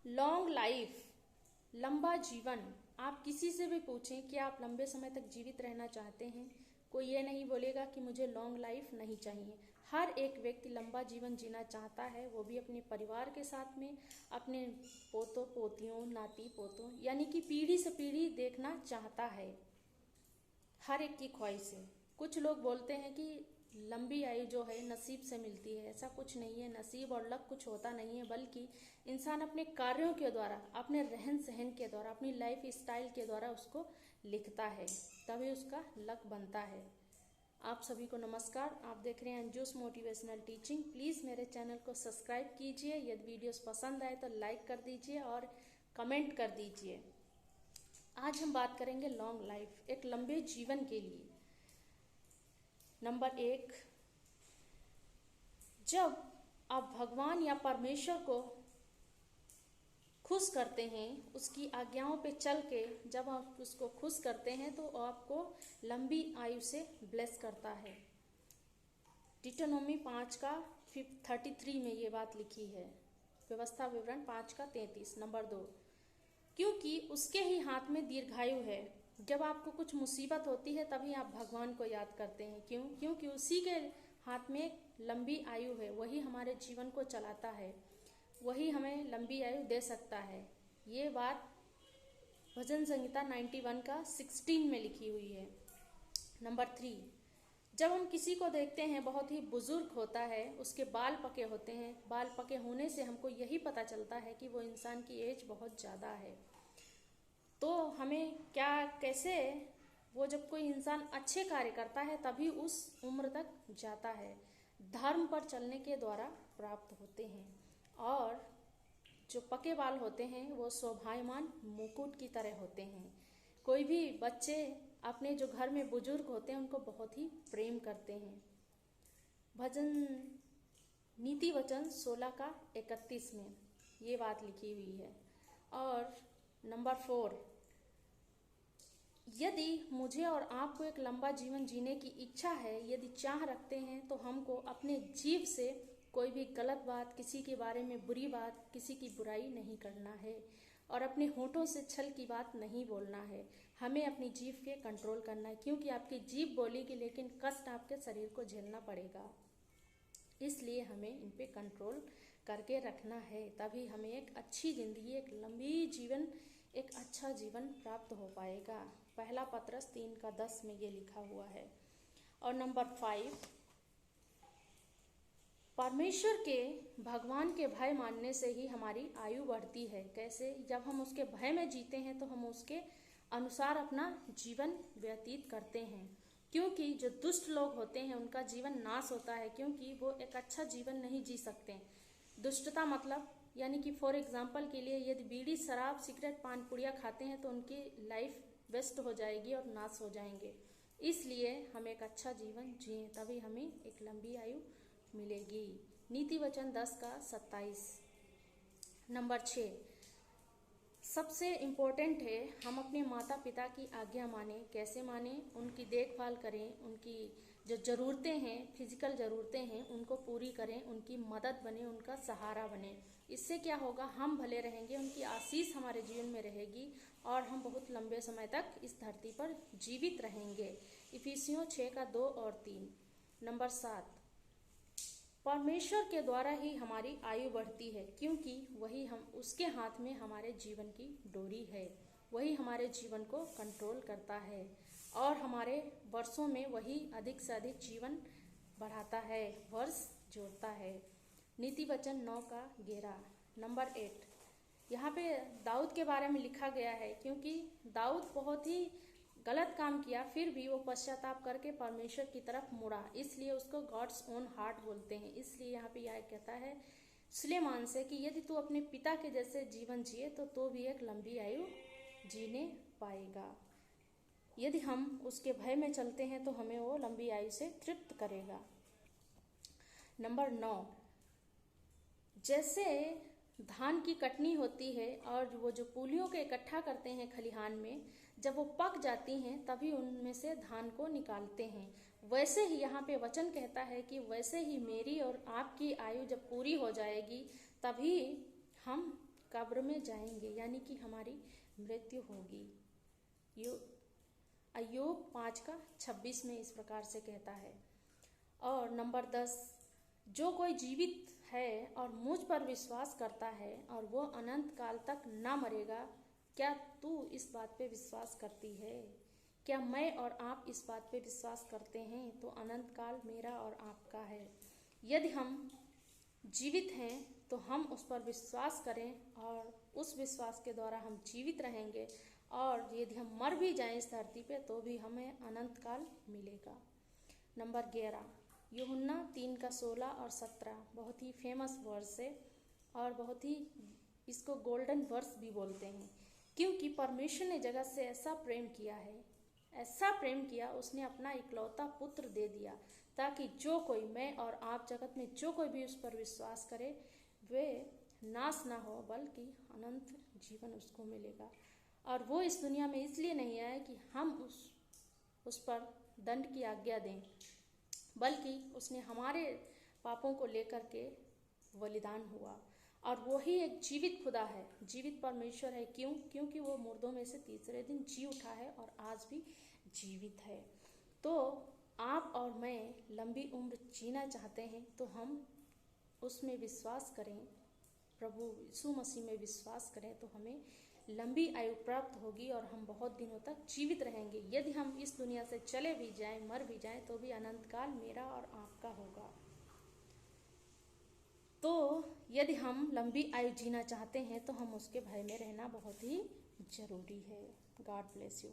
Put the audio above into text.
Long life, लंबा जीवन। आप किसी से भी पूछें कि आप लंबे समय तक जीवित रहना चाहते हैं, कोई ये नहीं बोलेगा कि मुझे लॉन्ग लाइफ नहीं चाहिए। हर एक व्यक्ति लंबा जीवन जीना चाहता है, वो भी अपने परिवार के साथ में, अपने पोतों पोतियों नाती पोतों यानी कि पीढ़ी से पीढ़ी देखना चाहता है। हर एक की ख्वाहिश है। कुछ लोग बोलते हैं कि लंबी आयु जो है नसीब से मिलती है, ऐसा कुछ नहीं है। नसीब और लक कुछ होता नहीं है, बल्कि इंसान अपने कार्यों के द्वारा, अपने रहन सहन के द्वारा, अपनी लाइफ स्टाइल के द्वारा उसको लिखता है, तभी उसका लक बनता है। आप सभी को नमस्कार। आप देख रहे हैं अंजुस मोटिवेशनल टीचिंग। प्लीज़ मेरे चैनल को सब्सक्राइब कीजिए। यदि वीडियोस पसंद आए तो लाइक कर दीजिए और कमेंट कर दीजिए। आज हम बात करेंगे लॉन्ग लाइफ, एक लंबे जीवन के लिए। नंबर 1, जब आप भगवान या परमेश्वर को खुश करते हैं, उसकी आज्ञाओं पे चल के जब आप उसको खुश करते हैं तो आपको लंबी आयु से ब्लेस करता है। डिटोनोमी 5 का 33 में ये बात लिखी है। व्यवस्था विवरण 5 का 33। नंबर 2, क्योंकि उसके ही हाथ में दीर्घायु है। जब आपको कुछ मुसीबत होती है तभी आप भगवान को याद करते हैं। क्यों? क्योंकि उसी के हाथ में लंबी आयु है, वही हमारे जीवन को चलाता है, वही हमें लंबी आयु दे सकता है। ये बात भजन संहिता 91 का 16 में लिखी हुई है। नंबर 3, जब हम किसी को देखते हैं बहुत ही बुजुर्ग होता है, उसके बाल पके होते हैं, बाल पके होने से हमको यही पता चलता है कि वो इंसान की एज बहुत ज़्यादा है। तो हमें कैसे वो जब कोई इंसान अच्छे कार्य करता है तभी उस उम्र तक जाता है। धर्म पर चलने के द्वारा प्राप्त होते हैं। और जो पके बाल होते हैं वो शोभायमान मुकुट की तरह होते हैं। कोई भी बच्चे अपने जो घर में बुजुर्ग होते हैं उनको बहुत ही प्रेम करते हैं। भजन नीति वचन 16 का 31 में ये बात लिखी हुई है। और नंबर 4, यदि मुझे और आपको एक लंबा जीवन जीने की इच्छा है, यदि चाह रखते हैं, तो हमको अपने जीव से कोई भी गलत बात, किसी के बारे में बुरी बात, किसी की बुराई नहीं करना है और अपने होठों से छल की बात नहीं बोलना है। हमें अपनी जीभ के कंट्रोल करना है, क्योंकि आपकी जीभ बोलेगी लेकिन कष्ट आपके शरीर को झेलना पड़ेगा। इसलिए हमें इन पे कंट्रोल करके रखना है, तभी हमें एक अच्छी जिंदगी, एक लंबी जीवन, एक अच्छा जीवन प्राप्त हो पाएगा। पहला पत्रस 3 का 10 में ये लिखा हुआ है। और नंबर 5, परमेश्वर के, भगवान के भय मानने से ही हमारी आयु बढ़ती है। कैसे? जब हम उसके भय में जीते हैं तो हम उसके अनुसार अपना जीवन व्यतीत करते हैं। क्योंकि जो दुष्ट लोग होते हैं उनका जीवन नाश होता है, क्योंकि वो एक अच्छा जीवन नहीं जी सकते। दुष्टता मतलब यानी कि फॉर एग्जाम्पल के लिए, यदि बीड़ी शराब सिगरेट पान पुड़िया खाते हैं तो उनकी लाइफ वेस्ट हो जाएगी और नाश हो जाएंगे। इसलिए हम एक अच्छा जीवन जिए, तभी हमें एक लंबी आयु मिलेगी। नीति वचन 10 का 27। नंबर 6, सबसे इम्पोर्टेंट है हम अपने माता पिता की आज्ञा माने। कैसे माने? उनकी देखभाल करें, उनकी जो ज़रूरतें हैं, फिजिकल ज़रूरतें हैं, उनको पूरी करें, उनकी मदद बने, उनका सहारा बने। इससे क्या होगा? हम भले रहेंगे, उनकी आशीष हमारे जीवन में रहेगी और हम बहुत लंबे समय तक इस धरती पर जीवित रहेंगे। इफिसियों 6 का 2 और 3। नंबर 7, परमेश्वर के द्वारा ही हमारी आयु बढ़ती है, क्योंकि वही हम, उसके हाथ में हमारे जीवन की डोरी है, वही हमारे जीवन को कंट्रोल करता है और हमारे वर्षों में वही अधिक से अधिक जीवन बढ़ाता है, वर्ष जोड़ता है। नीति वचन 9 का 11। नंबर 8, यहाँ पे दाऊद के बारे में लिखा गया है, क्योंकि दाऊद बहुत ही गलत काम किया, फिर भी वो पश्चाताप करके परमेश्वर की तरफ मुड़ा, इसलिए उसको गॉड्स ओन हार्ट बोलते हैं। इसलिए यहाँ पे यह कहता है सुलेमान से कि यदि तू अपने पिता के जैसे जीवन जिए तो भी एक लंबी आयु जीने पाएगा। यदि हम उसके भय में चलते हैं तो हमें वो लंबी आयु से तृप्त करेगा। नंबर 9, जैसे धान की कटनी होती है और वो जो पूलियों के इकट्ठा करते हैं खलिहान में, जब वो पक जाती हैं तभी उनमें से धान को निकालते हैं, वैसे ही यहाँ पे वचन कहता है कि वैसे ही मेरी और आपकी आयु जब पूरी हो जाएगी तभी हम कब्र में जाएंगे, यानी कि हमारी मृत्यु होगी। अय्यूब 5:26 में इस प्रकार से कहता है। और नंबर 10, जो कोई जीवित है और मुझ पर विश्वास करता है और वो अनंत काल तक न मरेगा। क्या तू इस बात पे विश्वास करती है? क्या मैं और आप इस बात पे विश्वास करते हैं? तो अनंत काल मेरा और आपका है। यदि हम जीवित हैं तो हम उस पर विश्वास करें और उस विश्वास के द्वारा हम जीवित रहेंगे, और यदि हम मर भी जाएं इस धरती पे तो भी हमें अनंत काल मिलेगा। नंबर 11, यूहन्ना 3:16 और 17 बहुत ही फेमस वर्स है और बहुत ही इसको गोल्डन वर्स भी बोलते हैं। क्योंकि परमेश्वर ने जगत से ऐसा प्रेम किया है, ऐसा प्रेम किया, उसने अपना इकलौता पुत्र दे दिया, ताकि जो कोई, मैं और आप जगत में जो कोई भी उस पर विश्वास करे वे नाश ना हो बल्कि अनंत जीवन उसको मिलेगा। और वो इस दुनिया में इसलिए नहीं आया कि हम उस पर दंड की आज्ञा दें, बल्कि उसने हमारे पापों को लेकर के बलिदान हुआ। और वो ही एक जीवित खुदा है, जीवित परमेश्वर है। क्यों? क्योंकि वो मुर्दों में से तीसरे दिन जी उठा है और आज भी जीवित है। तो आप और मैं लंबी उम्र जीना चाहते हैं तो हम उसमें विश्वास करें, प्रभु यीशु मसीह में विश्वास करें तो हमें लंबी आयु प्राप्त होगी और हम बहुत दिनों तक जीवित रहेंगे। यदि हम इस दुनिया से चले भी जाएं, मर भी जाएं, तो भी अनंत काल मेरा और आपका होगा। तो यदि हम लंबी आयु जीना चाहते हैं तो हम उसके भय में रहना बहुत ही जरूरी है। God bless you.